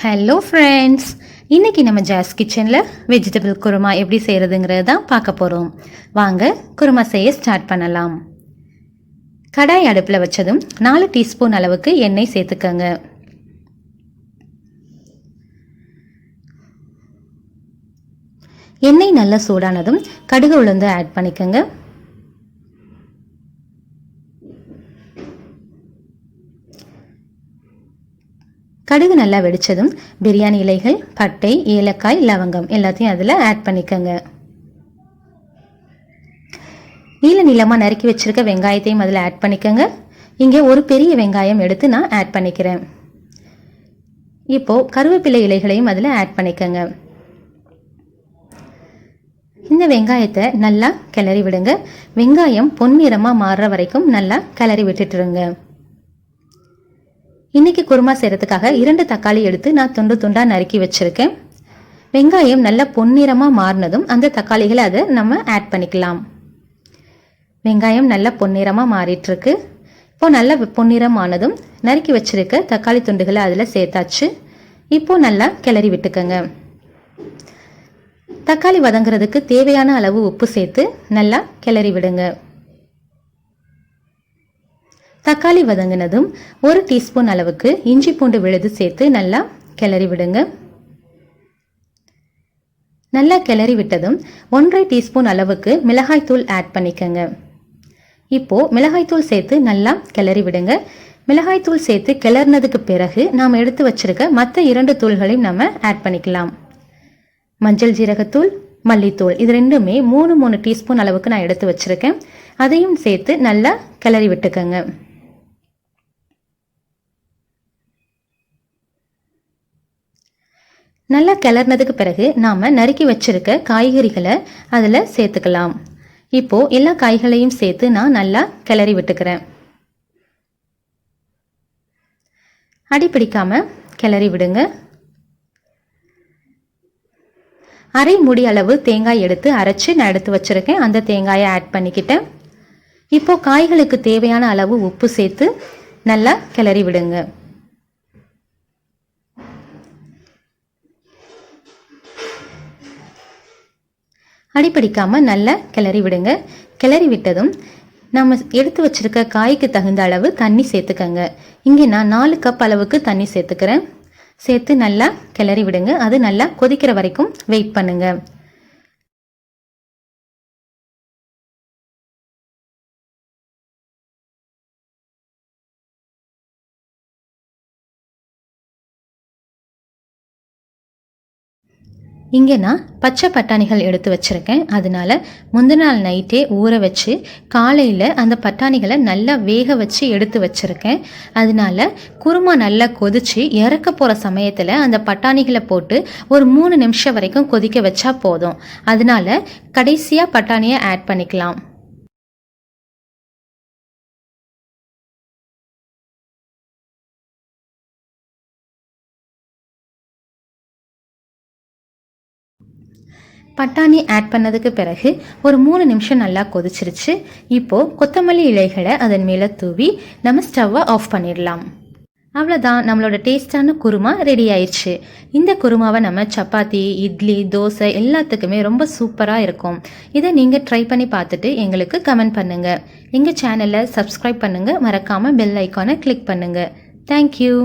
Hello friends, இன்றைக்கி நம்ம ஜாஸ் கிச்சனில் வெஜிடபிள் குருமா எப்படி செய்கிறதுங்கிறது தான் பார்க்க போகிறோம். வாங்க குருமா செய்ய ஸ்டார்ட் பண்ணலாம். கடாய் அடுப்பில் வச்சதும் 4 டீஸ்பூன் அளவுக்கு எண்ணெய் சேர்த்துக்கங்க. எண்ணெய் நல்லா சூடானதும் கடுகு உளுந்து ஆட் பண்ணிக்கோங்க. கடுகு நல்லா வெடிச்சதும் பிரியாணி இலைகள், பட்டை, ஏலக்காய், லவங்கம் எல்லாத்தையும் அதில் ஆட் பண்ணிக்கோங்க. நீளமாக நறுக்கி வச்சிருக்க வெங்காயத்தையும் அதில் ஆட் பண்ணிக்கோங்க. இங்கே ஒரு பெரிய வெங்காயம் எடுத்து நான் ஆட் பண்ணிக்கிறேன். இப்போது கருவேப்பிலை இலைகளையும் அதில் ஆட் பண்ணிக்கோங்க. இந்த வெங்காயத்தை நல்லா கிளறி விடுங்க. வெங்காயம் பொன்னிறமாக மாறுற வரைக்கும் நல்லா கிளறி விட்டுட்டுருங்க. இன்றைக்கி குருமா செய்கிறதுக்காக 2 தக்காளி எடுத்து நான் துண்டு துண்டாக நறுக்கி வச்சுருக்கேன். வெங்காயம் நல்லா பொன்னிறமாக மாறினதும் அந்த தக்காளிகளை அதை நம்ம ஆட் பண்ணிக்கலாம். வெங்காயம் நல்லா பொன்னிறமாக மாறிட்டுருக்கு. இப்போது நல்லா பொன்னிறம் ஆனதும் நறுக்கி வச்சுருக்க தக்காளி துண்டுகளை அதில் சேர்த்தாச்சு. இப்போது நல்லா கிளறி விட்டுக்கோங்க. தக்காளி வதங்குறதுக்கு தேவையான அளவு உப்பு சேர்த்து நல்லா கிளறி விடுங்க. தக்காளி வதங்கினதும் 1 டீஸ்பூன் அளவுக்கு இஞ்சி பூண்டு விழுது சேர்த்து நல்லா கிளறி விடுங்க. நல்லா கிளறி விட்டதும் 1/2 டீஸ்பூன் அளவுக்கு மிளகாய்த்தூள் ஆட் பண்ணிக்கோங்க. இப்போது மிளகாய்த்தூள் சேர்த்து நல்லா கிளறி விடுங்க. மிளகாய்த்தூள் சேர்த்து கிளறினதுக்கு பிறகு நாம் எடுத்து வச்சிருக்க மற்ற 2 தூள்களையும் நம்ம ஆட் பண்ணிக்கலாம். மஞ்சள் ஜீரகத்தூள், மல்லித்தூள், இது ரெண்டுமே 3 டீஸ்பூன் அளவுக்கு நான் எடுத்து வச்சிருக்கேன். அதையும் சேர்த்து நல்லா கிளறி விட்டுக்கோங்க. நல்லா கிளறினதுக்கு பிறகு நாம் நறுக்கி வச்சிருக்க காய்கறிகளை அதில் சேர்த்துக்கலாம். இப்போது எல்லா காய்களையும் சேர்த்து நான் நல்லா கிளறி விட்டுக்கிறேன். அடி பிடிக்காமல் கிளறி விடுங்க. அரை மூடி அளவு தேங்காய் எடுத்து அரைச்சி நான் எடுத்து வச்சுருக்கேன். அந்த தேங்காயை ஆட் பண்ணிக்கிட்டேன். இப்போது காய்களுக்கு தேவையான அளவு உப்பு சேர்த்து நல்லா கிளறி விடுங்க. அடிப்பிடிக்காமல் நல்லா கிளறி விடுங்க. கிளறி விட்டதும் நம்ம எடுத்து வச்சிருக்க காய்க்கு தகுந்த அளவு தண்ணி சேர்த்துக்கங்க. இங்கே நான் 4 கப் அளவுக்கு தண்ணி சேர்த்துக்கிறேன். சேர்த்து நல்லா கிளறி விடுங்க. அது நல்லா கொதிக்கிற வரைக்கும் வெயிட் பண்ணுங்க. இங்கே நான் பச்சை பட்டாணிகள் எடுத்து வச்சுருக்கேன். அதனால முந்தின நாள் நைட்டே ஊற வச்சு காலையில் அந்த பட்டாணிகளை நல்லா வேக வச்சு எடுத்து வச்சுருக்கேன். அதனால குருமா நல்லா கொதித்து இறக்க போகிற சமயத்தில் அந்த பட்டாணிகளை போட்டு ஒரு 3 நிமிஷம் வரைக்கும் கொதிக்க வச்சா போதும். அதனால கடைசியாக பட்டாணியை ஆட் பண்ணிக்கலாம். பட்டாணி ஆட் பண்ணதுக்கு பிறகு ஒரு 3 நிமிஷம் நல்லா கொதிச்சிருச்சு. இப்போது கொத்தமல்லி இலைகளை அதன் மேலே தூவி நம்ம ஸ்டவ்வை ஆஃப் பண்ணிடலாம். அவ்வளோதான், நம்மளோட டேஸ்டான குருமா ரெடி ஆயிடுச்சு. இந்த குருமாவை நம்ம சப்பாத்தி, இட்லி, தோசை எல்லாத்துக்குமே ரொம்ப சூப்பராக இருக்கும். இதை நீங்கள் ட்ரை பண்ணி பார்த்துட்டு எங்களுக்கு கமெண்ட் பண்ணுங்கள். எங்கள் சேனலை சப்ஸ்கிரைப் பண்ணுங்கள். மறக்காமல் பெல் ஐக்கானை கிளிக் பண்ணுங்கள். தேங்க்யூ.